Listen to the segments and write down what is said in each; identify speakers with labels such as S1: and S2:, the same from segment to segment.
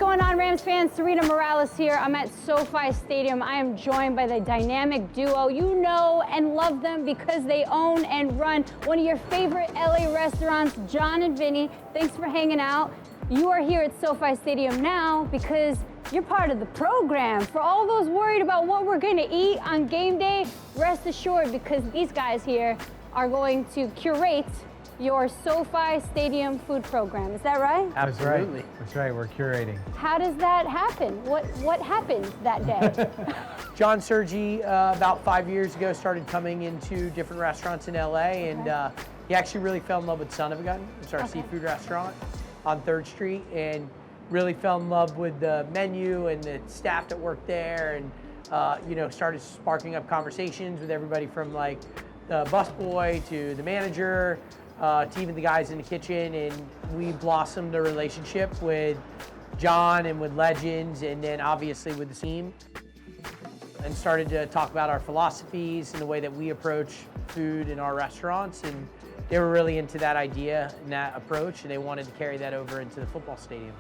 S1: going on, Rams fans? Serena Morales here. I'm at SoFi Stadium. I am joined by the dynamic duo. You know and love them because they own and run one of your favorite LA restaurants, Jon and Vinny. Thanks for hanging out. You are here at SoFi Stadium now because you're part of the program. For all those worried about what we're going to eat on game day, rest assured because these guys here are going to curate your SoFi Stadium food program. Is that right?
S2: Absolutely. That's right, we're curating.
S1: How does that happen? What happened that day?
S3: John Sergi, about 5 years ago, started coming into different restaurants in LA, and he actually really fell in love with Son of a Gun. It's our seafood restaurant on 3rd Street, and really fell in love with the menu and the staff that worked there, and you know, started sparking up conversations with everybody from like the busboy to the manager, to even the guys in the kitchen, and we blossomed a relationship with John and with Legends, and then obviously with the team, and started to talk about our philosophies and the way that we approach food in our restaurants, and they were really into that idea and that approach, and they wanted to carry that over into the football stadium.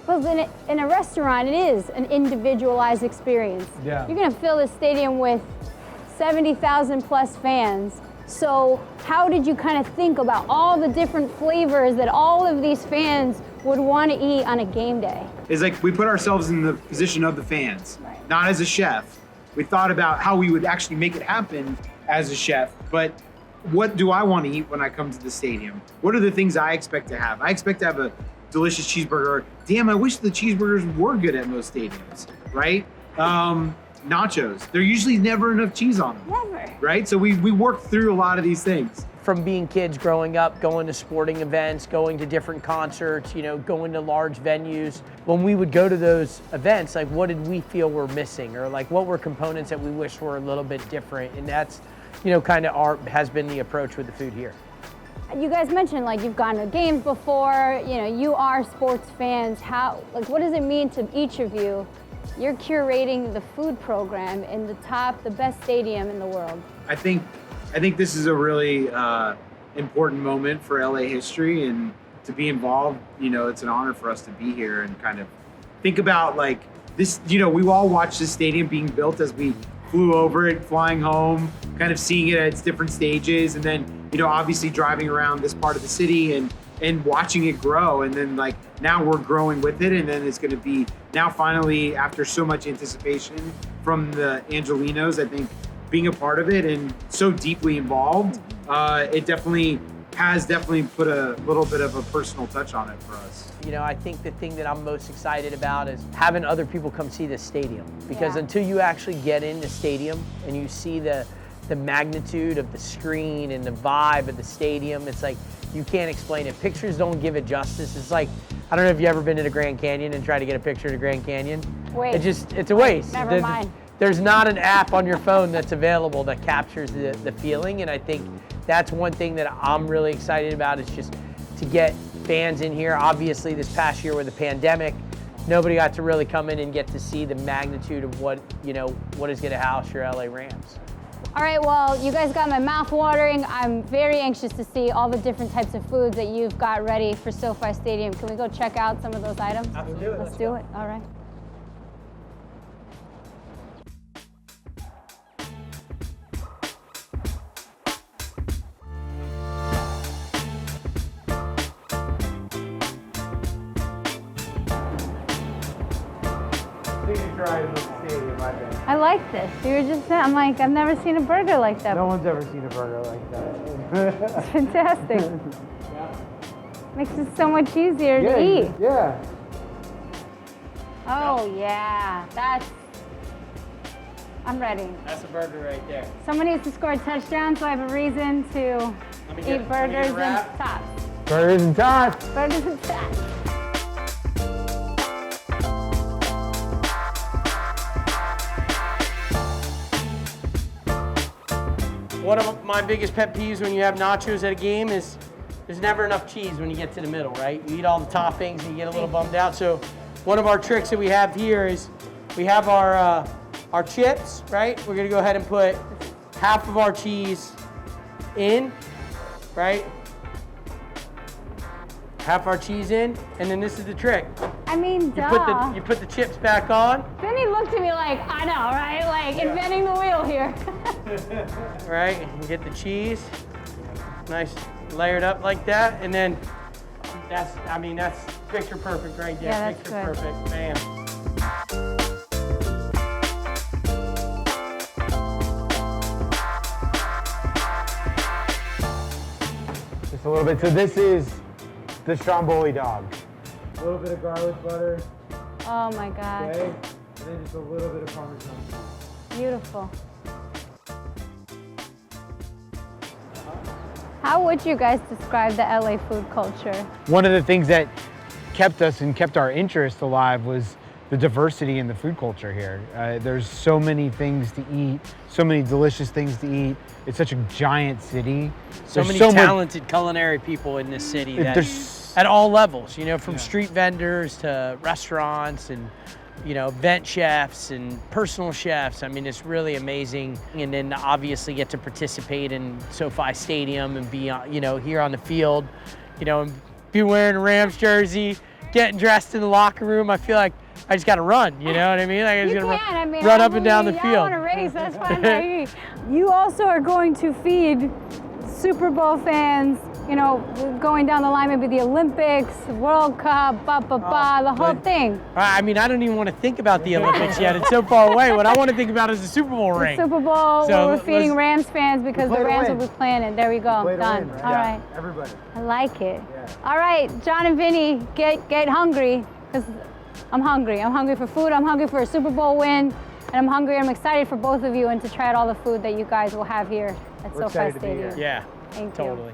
S1: Well, then in a restaurant, it is an individualized experience.
S2: Yeah.
S1: You're gonna fill the stadium with 70,000 plus fans. So how did you kind of think about all the different flavors that all of these fans would want to eat on a game day?
S4: It's like we put ourselves in the position of the fans, not as a chef. We thought about how we would actually make it happen as a chef, but what do I want to eat when I come to the stadium? What are the things I expect to have? I expect to have a delicious cheeseburger. Damn, I wish the cheeseburgers were good at most stadiums, right? Nachos. There's usually never enough cheese on them.
S1: Never.
S4: Right? So we work through a lot of these things.
S3: From being kids growing up, going to sporting events, going to different concerts, you know, going to large venues. When we would go to those events, like what did we feel were missing, or like what were components that we wish were a little bit different? And that's, you know, kind of has been the approach with the food here.
S1: You guys mentioned like you've gone to games before, you know, you are sports fans. How, like, what does it mean to each of you? You're curating the food program in the best stadium in the world.
S4: I think this is a really important moment for LA history, and to be involved, you know, it's an honor for us to be here and kind of think about like this, you know, we all watched this stadium being built as we flew over it, flying home, kind of seeing it at its different stages, and then, you know, obviously driving around this part of the city and watching it grow, and then like now we're growing with it, and then it's going to be now finally, after so much anticipation from the Angelinos, I think being a part of it and so deeply involved, it definitely put a little bit of a personal touch on it for us.
S3: You know, I think the thing that I'm most excited about is having other people come see this stadium, because until you actually get in the stadium and you see the magnitude of the screen and the vibe of the stadium, it's like you can't explain it. Pictures don't give it justice. It's like, I don't know if you've ever been to the Grand Canyon and tried to get a picture of the Grand Canyon. It's a waste.
S1: Never mind.
S3: There's not an app on your phone that's available that captures the feeling, and I think that's one thing that I'm really excited about, is just to get fans in here. Obviously this past year with the pandemic, nobody got to really come in and get to see the magnitude of what, you know, what is going to house your LA Rams.
S1: All right, well, you guys got my mouth watering. I'm very anxious to see all the different types of foods that you've got ready for SoFi Stadium. Can we go check out some of those items?
S3: Absolutely.
S1: Let's do it. All right. I like this. You were just saying, I'm like, I've never seen a burger like that.
S2: No one's ever seen a burger like that.
S1: It's fantastic. Makes it so much easier to eat.
S2: Yeah.
S1: Oh yeah, I'm ready.
S3: That's a burger right there.
S1: Someone needs to score a touchdown so I have a reason to eat burgers and tots.
S2: Burgers and tots.
S1: Burgers and tots.
S3: One of my biggest pet peeves when you have nachos at a game is there's never enough cheese when you get to the middle, right? You eat all the toppings and you get a little bummed out. So one of our tricks that we have here is we have our chips, right? We're gonna go ahead and put half of our cheese in, right? half our cheese in, and then this is the trick.
S1: I mean,
S3: You
S1: duh.
S3: put the chips back on,
S1: Vinny looked at me like, I know, right? Like inventing the wheel here.
S3: right? And get the cheese, nice layered up like that, and then that's picture perfect right there.
S1: Yeah, that's
S3: picture
S1: good.
S3: perfect, bam.
S2: Just a little bit. So this is the stromboli dog.
S4: A little bit of garlic butter,
S1: Oh my God,
S4: okay? And then just a little bit of Parmesan.
S1: beautiful. How would you guys describe the LA food culture?
S2: One of the things that kept us and kept our interest alive was the diversity in the food culture here. There's so many things to eat, so many delicious things to eat. It's such a giant city.
S3: So
S2: There's
S3: many talented culinary people in this city that,
S2: There's-
S3: at all levels, you know, from street vendors to restaurants and, you know, event chefs and personal chefs. I mean, it's really amazing. And then obviously get to participate in SoFi Stadium and be, you know, here on the field, you know, and be wearing a Rams jersey, getting dressed in the locker room. I feel like I just got to run, you know what I mean? Like I just
S1: You
S3: gotta
S1: can. I mean,
S3: run
S1: I
S3: up and down the
S1: believe
S3: field.
S1: y'all want to race, that's fine by me. You also are going to feed Super Bowl fans, you know, going down the line, maybe the Olympics, World Cup, the whole thing.
S3: I mean, I don't even want to think about the Olympics yet. It's so far away. What I want to think about is the Super Bowl ring.
S1: Super Bowl,
S3: So
S1: we're feeding
S3: let's-
S1: Rams fans because the
S2: play to
S1: Rams
S2: win.
S1: will be playing it. There we go,
S2: Play to
S1: done.
S2: win, right?
S1: All right,
S2: Everybody.
S1: I like it.
S2: Yeah.
S1: All right, Jon and Vinny, get hungry, because I'm hungry. I'm hungry for food, I'm hungry for a Super Bowl win, and I'm hungry, I'm excited for both of you and to try out all the food that you guys will have here at
S2: We're
S1: SoFi
S2: excited to be
S1: Stadium.
S2: here.
S3: Yeah,
S1: Thank you.
S3: totally.